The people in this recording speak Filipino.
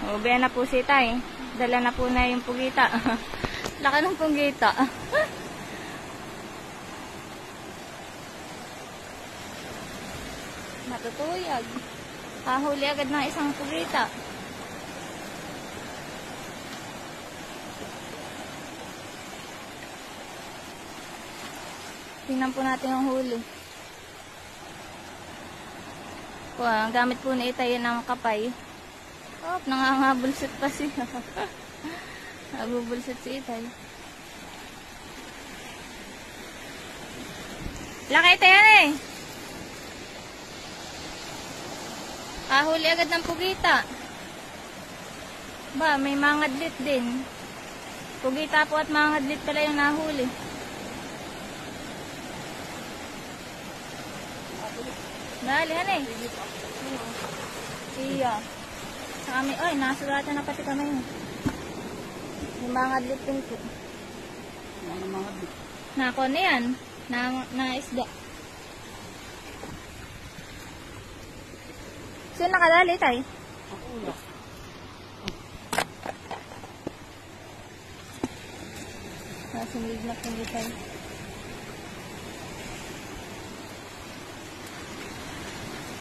Ubi na po si Tay. Dala na po na yung pugita. Laka ng pugita. Matutuyag. Kahuli agad ng isang pugita. Tingnan po natin yung huli. Ang gamit po ni Itay ng kapay. Oh, nangangabulsot pa siya. Nabubulsot si Itay. Laki Itay yan eh. Huli agad ng pugita. Ba, may mangadlit din. Pugita po at mangadlit pala yung nahuli. Dali, yan eh. Iya. Sa kami, ay, nasulatan na pati kami. Yung mangadlit din po. Nako na yan. Na isda. Sino nakadali, Tay? Ako na. Nasa milig na kong Tay.